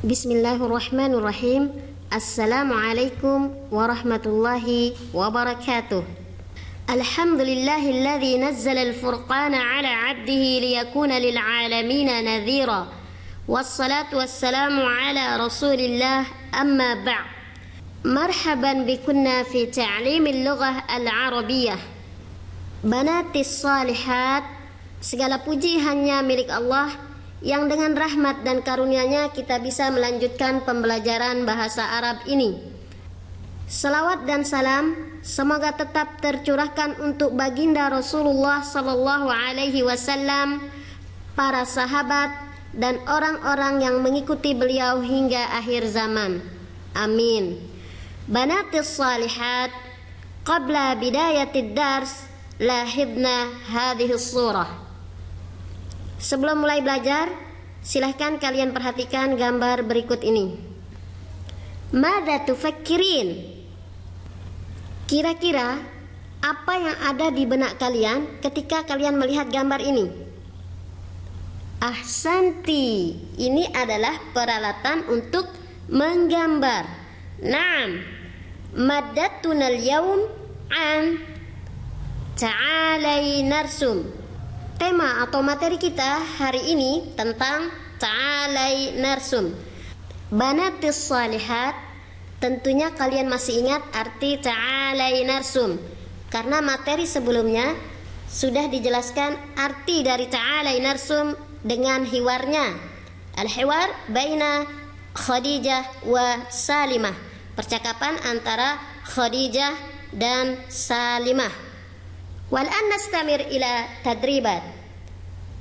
Bismillahirrahmanirrahim. Assalamualaikum warahmatullahi wabarakatuh. Alhamdulillahilladzi nazzala al-furqana ala 'abdihi liyakuna lil 'alamina nadhira. Wassalatu wassalamu ala Rasulillah, amma ba'd. Marhaban bikunna fi ta'lim al-lughah al-arabiyyah. Banatis salihat, segala puji hanya milik Allah yang dengan rahmat dan karunia-Nya kita bisa melanjutkan pembelajaran bahasa Arab ini. Salawat dan salam semoga tetap tercurahkan untuk baginda Rasulullah sallallahu alaihi wasallam, para sahabat dan orang-orang yang mengikuti beliau hingga akhir zaman. Amin. Banatis salihat, qabla bidayatid dars lahidna hadhihi surah. Sebelum mulai belajar, silahkan kalian perhatikan gambar berikut ini. Madza tufakkirin? Kira-kira apa yang ada di benak kalian ketika kalian melihat gambar ini? Ahsanti, ini adalah peralatan untuk menggambar. Naam, maddatunal yaum an ta'alai narsum. Tema atau materi kita hari ini tentang ta'alai narsum. Banatis salihat, tentunya kalian masih ingat arti ta'alai narsum, karena materi sebelumnya sudah dijelaskan arti dari ta'alai narsum dengan hiwarnya. Al-hiwar baina Khadijah wa Salimah, percakapan antara Khadijah dan Salimah. Wal'an nastamir ila tadribat.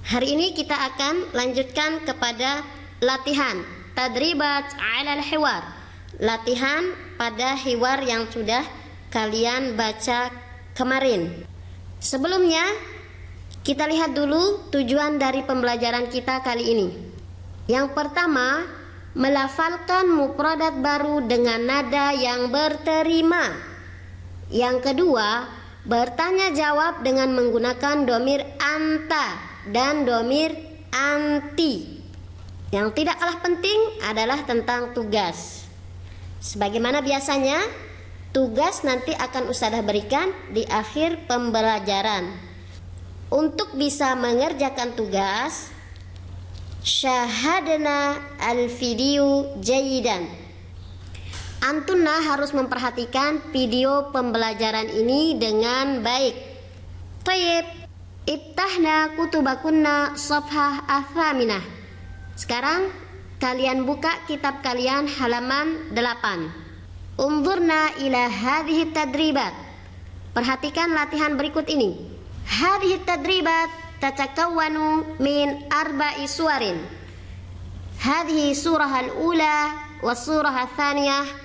Hari ini kita akan lanjutkan kepada latihan tadribat ala al-hiwar, latihan pada hiwar yang sudah kalian baca kemarin. Sebelumnya kita lihat dulu tujuan dari pembelajaran kita kali ini. Yang pertama, melafalkan mufradat baru dengan nada yang berterima. Yang kedua, bertanya jawab dengan menggunakan domir anta dan domir anti. Yang tidak kalah penting adalah tentang tugas. Sebagaimana biasanya, tugas nanti akan Ustadzah berikan di akhir pembelajaran. Untuk bisa mengerjakan tugas, syahadna al-video jayidan. Antunna harus memperhatikan video pembelajaran ini dengan baik. Tayyib, iftahna kutubakunna safhah athaminah. Sekarang kalian buka kitab kalian halaman 8. Unzurna ila hadhihi tadribat. Perhatikan latihan berikut ini. Hadhihi tadribat tatakawwanu min arba'i suwarin. Hadhihi surah al-ula wa surah al-thaniyah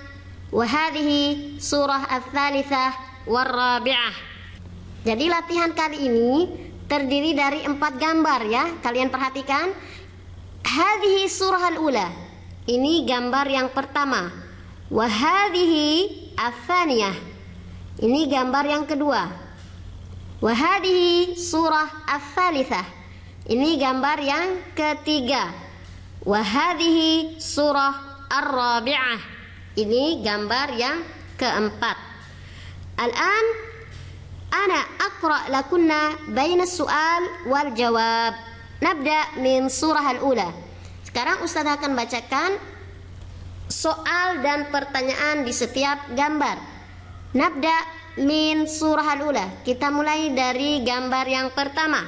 wahadihi surah al-thalithah war-rabi'ah. Jadi latihan kali ini terdiri dari 4 gambar ya. Kalian perhatikan. Hadihi surah al-ula, ini gambar yang pertama. Wahadihi al-thaniyah, ini gambar yang kedua. Wahadihi surah al-thalithah, ini gambar yang ketiga. Wahadihi surah ar-rabi'ah, ini gambar yang keempat. Al-an ana aqra lakunna baina su'al wal jawab. Nabda min surah al-ula. Sekarang Ustaz akan bacakan soal dan pertanyaan di setiap gambar. Nabda min surah al-ula. Kita mulai dari gambar yang pertama.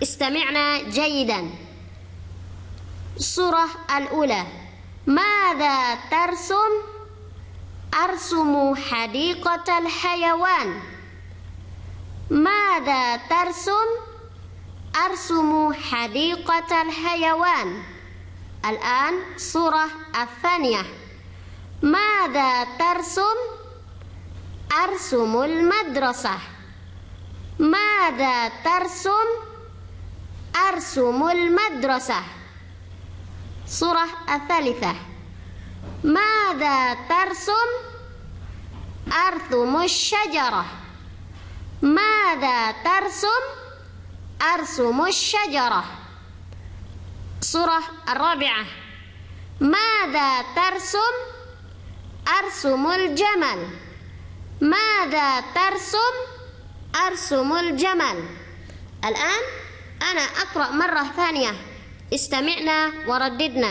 Istami'na jayidan. Surah al-ula. Mada tarsum? Arsumu hadiqatal hayawan. Mada tarsum? Arsumu hadiqatal hayawan. Al-an surah al-thaniyah. Mada tarsum? Arsumul madrasah. Mada tarsum? Arsumul madrasah. Surah al-thalithah. Mada tarsum? Arthumus syajarah. Mada tarsum? Arsumus syajarah. Surah Ar-Rabi'ah. Ma Madza tarsum? Arsumul jamal. Madza tarsum? Arsumul jamal. Al-an ana aqra marrah thaniyah. Istami'na wa raddidna.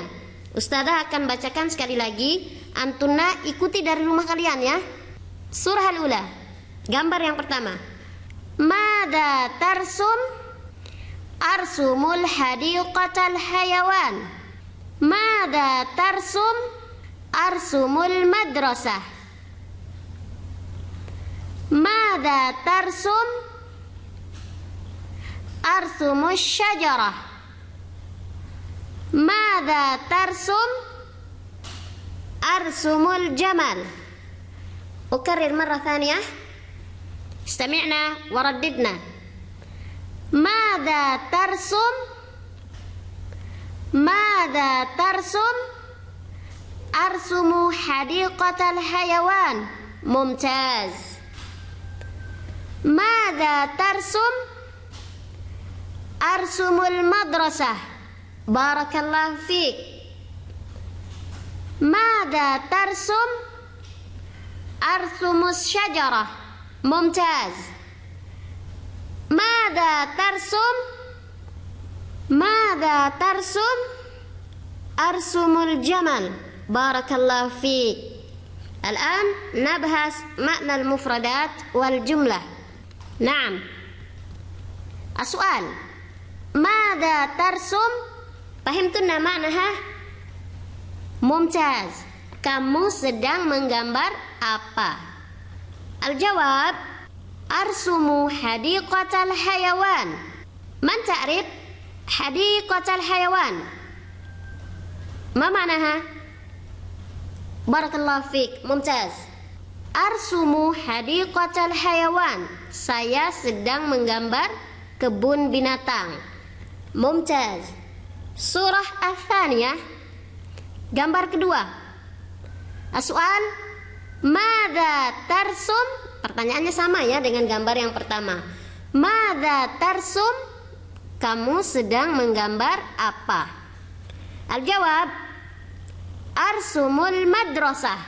Ustazah akan bacakan sekali lagi. Antunna ikuti dari rumah kalian ya. Surah al-ula. Gambar yang pertama. Madza tarsum? Arsumul hadiqatal hayawan. Madza tarsum? Arsumul madrasah. Madza tarsum? Arsumus syajarah. Madza tarsum? Arsumul jamal. Ukarrir marrah thaniyah. Istami'na wa raddidna. Madza tarsum? Madza tarsum? Arsumu hadiqatal hayawan. Mumtaz. Madza tarsum? Arsumul madrasah. Barakallahu fiik. Madza tarsum? Arsumus syajarah. Mumtaz. Madza tarsum? Madza tarsum? Arsumul jamal. Barakallahu fiik. Al-an nabhas makna al-mufradat wal jumlah. Naam. As-su'al. Madza tarsum? Fahimtunna ma'naha? Mumtaz. Kamu sedang menggambar apa? Al-jawab. Arsumu hadiqatal hayawan. Man ta'rif hadiqatal hayawan? Ma ma'naha? Barakallahu fiik. Mumtaz. Arsumu hadiqatal hayawan. Saya sedang menggambar kebun binatang. Mumtaz. Surah Ats-Tsaniyah. Gambar kedua. As-su'al. Madza tarsum? Pertanyaannya sama ya dengan gambar yang pertama. Madza tarsum? Kamu sedang menggambar apa? Al-jawab. Arsumul madrasah.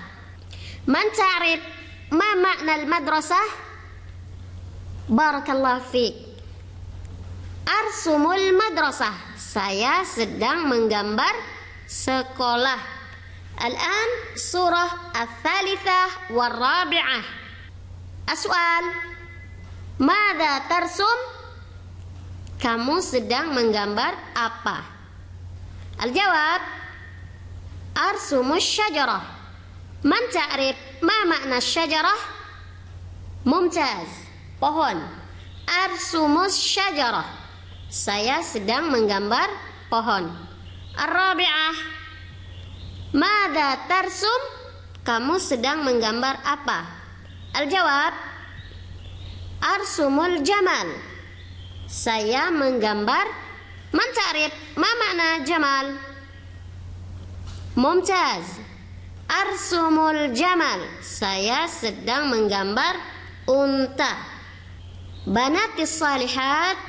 Man ta'rif ma makna al-madrasah? Barakallahu fiik. Arsumul madrasah. Saya sedang menggambar sekolah. Al-an surah Ats-Tsalitsah war Rabi'ah. As-su'al. Madza tarsum? Kamu sedang menggambar apa? Al-jawab. Arsumus syajarah. Man ta'rif ma makna syajarah? Mumtaz. Pohon. Arsumus syajarah. Saya sedang menggambar pohon. Ar-Rabi'ah. Madza tarsum? Kamu sedang menggambar apa? Al-jawab. Arsumul jamal. Saya menggambar. Man ta'rif ma makna jamal? Mumtaz. Arsumul jamal. Saya sedang menggambar unta. Banatis salihat.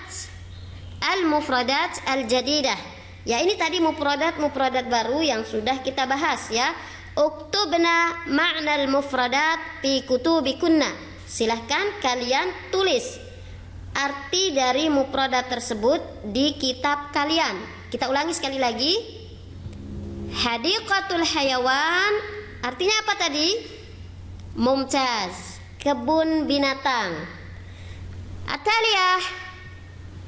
Al-mufradat al-jadidah. Ya, ini tadi mufradat baru yang sudah kita bahas ya. Uktubna ma'na al-mufradat fi kutubikunna. Silahkan kalian tulis arti dari mufradat tersebut di kitab kalian. Kita ulangi sekali lagi. Hadiqatul hayawan artinya apa tadi? Mumtaz. Kebun binatang. Ataliyah.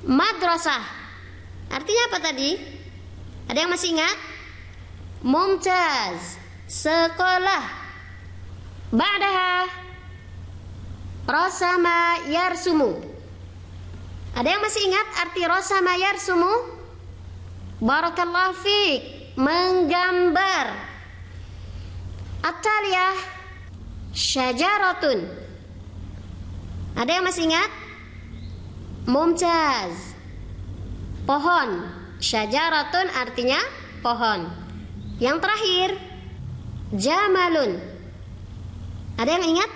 Madrasah. Artinya apa tadi? Ada yang masih ingat? Mumtaz. Sekolah. Ba'daha. Rasama yarsumu. Ada yang masih ingat arti rasama yarsumu? Barakallahu fiik. Menggambar. At-taliyah. Syajaratun. Ada yang masih ingat? Mumtaz. Pohon. Syajaratun artinya pohon. Yang terakhir, jamalun. Ada yang ingat?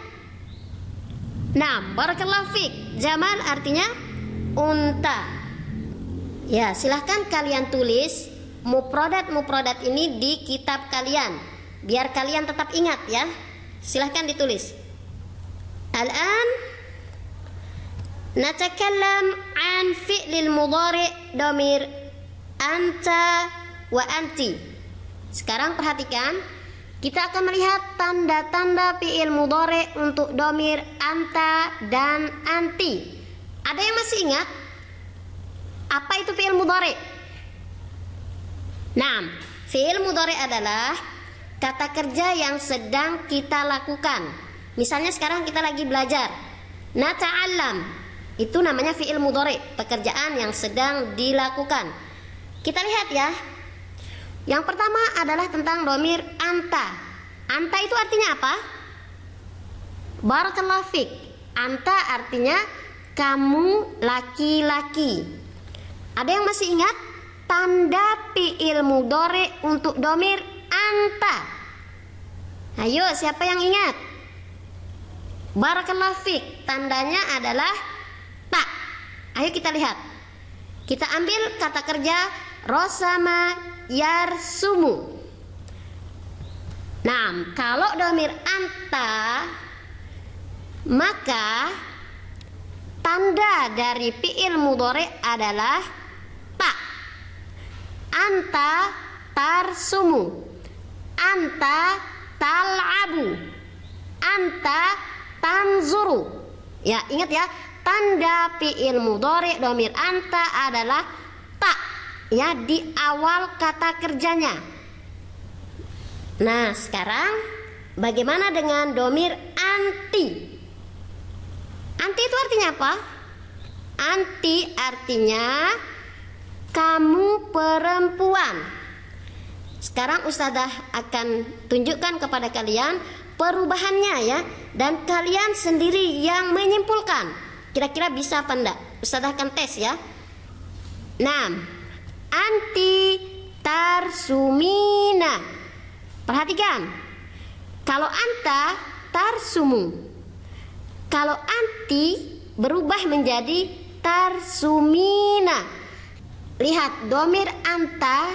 Nah, barakallahu fiik. Jamal artinya unta. Ya, silahkan kalian tulis mufradat ini di kitab kalian, biar kalian tetap ingat ya. Silahkan ditulis. Al-an natakallam an fi'lil mudhari' dhamir anta wa anti. Sekarang perhatikan, kita akan melihat tanda-tanda fi'il mudhari' untuk dhamir anta dan anti. Ada yang masih ingat apa itu fi'il mudhari'? Nah, fi'il mudhari' adalah kata kerja yang sedang kita lakukan. Misalnya sekarang kita lagi belajar. Nata'allam, itu namanya fi'il mudhari', pekerjaan yang sedang dilakukan. Kita lihat ya. Yang pertama adalah tentang dhamir anta. Anta itu artinya apa? Barakallahu fik. Anta artinya kamu laki-laki. Ada yang masih ingat tanda fi'il mudhari' untuk dhamir anta? Ayo, siapa yang ingat? Barakallahu fik. Tandanya adalah ta. Ayo kita lihat. Kita ambil kata kerja rosama yarsumu. Nah, kalau dhamir anta, maka tanda dari fi'il mudhari' adalah ta. Anta tarsumu, anta tal'abu, anta tanzuru. Ya, ingat ya, tanda fi'il mudhari' dhamir anta adalah ta, ya, di awal kata kerjanya. Nah, sekarang bagaimana dengan dhamir anti? Anti itu artinya apa? Anti artinya kamu perempuan. Sekarang Ustazah akan tunjukkan kepada kalian perubahannya ya, dan kalian sendiri yang menyimpulkan kira-kira bisa apa enggak. Ustazah akan tes ya. Nah, anti tarsumina. Perhatikan, kalau anta tarsumu, kalau anti berubah menjadi tarsumina. Lihat, dhamir anta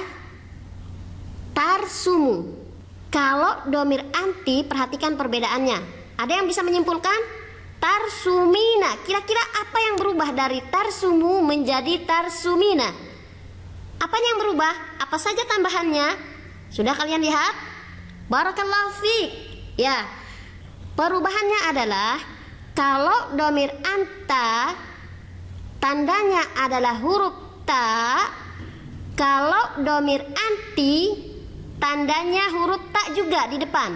tarsumu. Kalau dhamir anti, perhatikan perbedaannya. Ada yang bisa menyimpulkan? Tarsumina. Kira-kira apa yang berubah dari tarsumu menjadi tarsumina? Apanya yang berubah? Apa saja tambahannya? Sudah kalian lihat? Barakallahu fiik. Ya, perubahannya adalah kalau dhamir anta tandanya adalah huruf ta, kalau dhamir anti tandanya huruf ta juga di depan.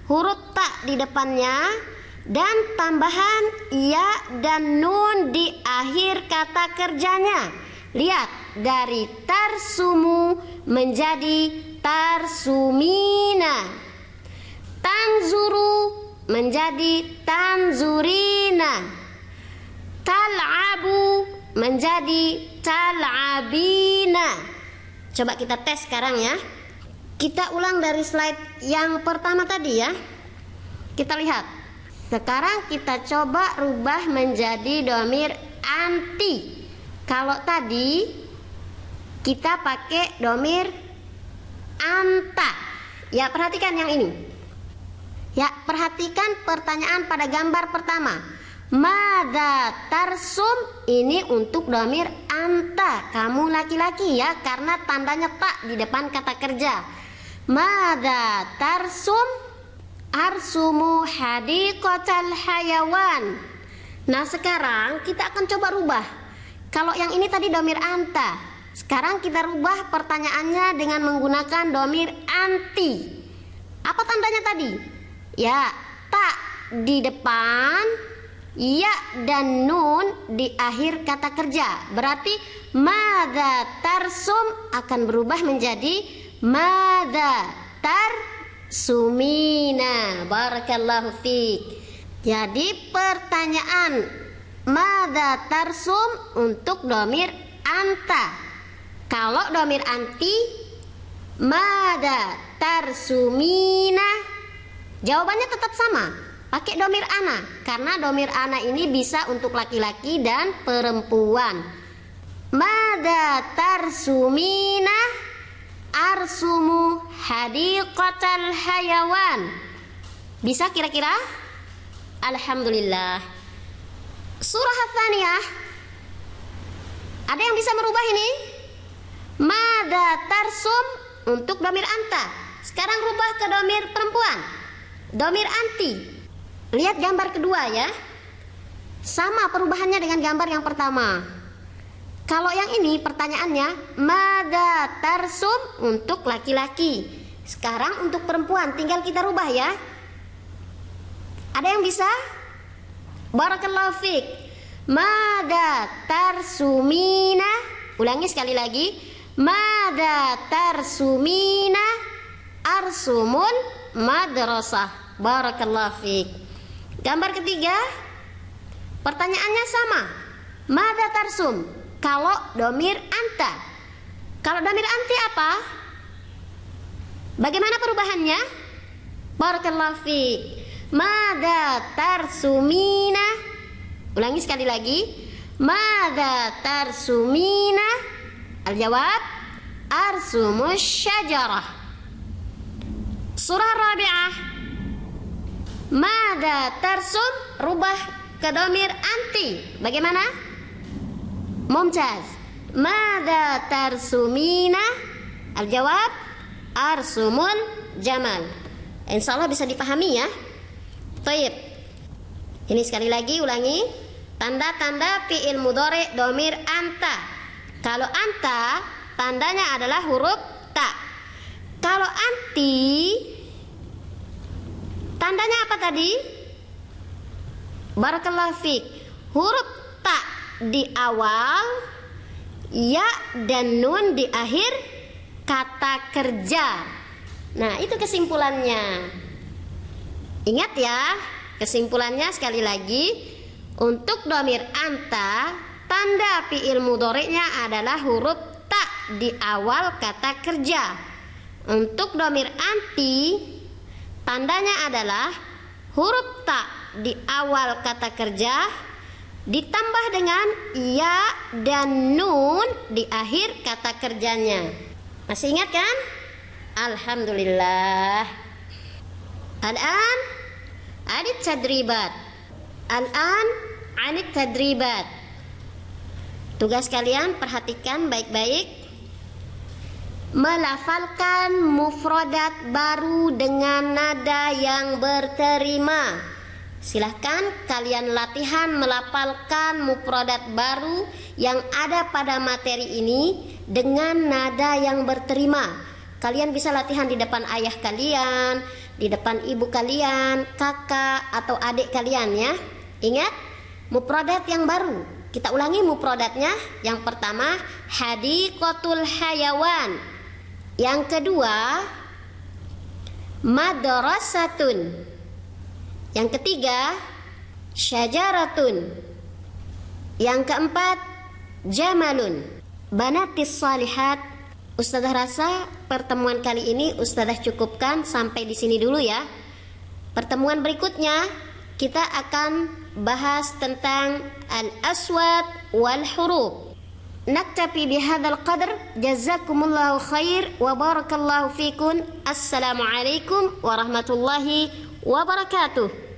Huruf ta di depannya dan tambahan ya dan nun di akhir kata kerjanya. Lihat, dari tarsumu menjadi tarsumina, tanzuru menjadi tanzurina, tal'abu menjadi tal'abina. Coba kita tes sekarang ya. Kita ulang dari slide yang pertama tadi ya. Kita lihat. Sekarang kita coba rubah menjadi dhamir anti. Kalau tadi kita pakai dhamir anta. Ya, perhatikan yang ini. Ya, perhatikan pertanyaan pada gambar pertama. Madza tarsum, ini untuk dhamir anta, kamu laki-laki ya, karena tandanya ta di depan kata kerja. Madza tarsum? Arsumu hadiqatal hayawan. Nah, sekarang kita akan coba rubah. Kalau yang ini tadi dhamir anta, sekarang kita rubah pertanyaannya dengan menggunakan dhamir anti. Apa tandanya tadi? Ya, ta di depan, ya dan nun di akhir kata kerja. Berarti madza tarsum akan berubah menjadi madza tarsumina. Barakallahu fiik. Jadi pertanyaan madza tarsum untuk dhamir anta. Kalau dhamir anti, madza tarsumina, jawabannya tetap sama, pakai dhamir ana, karena dhamir ana ini bisa untuk laki-laki dan perempuan. Madza tarsumina, arsumu hadiqatal hayawan. Bisa kira-kira? Alhamdulillah. Surah Ats-Tsaniyah, ada yang bisa merubah ini? Mada tarsum untuk domir anta. Sekarang rubah ke domir perempuan, domir anti. Lihat gambar kedua ya. Sama perubahannya dengan gambar yang pertama. Kalau yang ini pertanyaannya mada tarsum untuk laki-laki. Sekarang untuk perempuan tinggal kita rubah ya. Ada yang bisa? Barakallahu fiik. Mada tarsumina. Ulangi sekali lagi. Mada tarsumina arsumun madrasah. Barakallahu fiik. Gambar ketiga, pertanyaannya sama. Mada tarsum kalau domir anta. Kalau domir anti apa? Bagaimana perubahannya? Barakallahu fiik. Mada tarsumina. Ulangi sekali lagi. Mada tarsumina. Al-jawab arsumus syajarah. Surah Rabi'ah. Mada tarsum rubah ke domir anti. Bagaimana? Mumtaz. Mada tarsumina. Al-jawab arsumul jamal. Insyaallah bisa dipahami ya. Baik. Ini sekali lagi ulangi. Tanda-tanda fi'il mudhari domir anta. Kalau anta tandanya adalah huruf ta. Kalau anti tandanya apa tadi? Barakallahu fiik. Huruf ta di awal, ya dan nun di akhir kata kerja. Nah, itu kesimpulannya. Ingat ya, kesimpulannya sekali lagi. Untuk domir anta, tanda fi'il mudhari'nya adalah huruf ta di awal kata kerja. Untuk domir anti, tandanya adalah huruf ta di awal kata kerja ditambah dengan ya dan nun di akhir kata kerjanya. Masih ingat kan? Alhamdulillah. Al-an anit tadribat. Al-an anit tadribat. Tugas kalian perhatikan baik-baik. Melafalkan mufradat baru dengan nada yang berterima. Silahkan kalian latihan melafalkan mufradat baru yang ada pada materi ini dengan nada yang berterima. Kalian bisa latihan di depan ayah kalian, di depan ibu kalian, kakak atau adik kalian ya. Ingat, mufradat yang baru. Kita ulangi mufradatnya. Yang pertama, hadiqatul hayawan. Yang kedua, madrasatun. Yang ketiga, syajaratun. Yang keempat, jamalun. Banatis salihat. Ustadzah rasa pertemuan kali ini Ustadzah cukupkan sampai di sini dulu ya. Pertemuan berikutnya kita akan bahas tentang al-aswad wal huruf. Naktafi bihadzal qadr. Jazakumullahu khair wa barakallahu fikum. Assalamualaikum warahmatullahi wabarakatuh.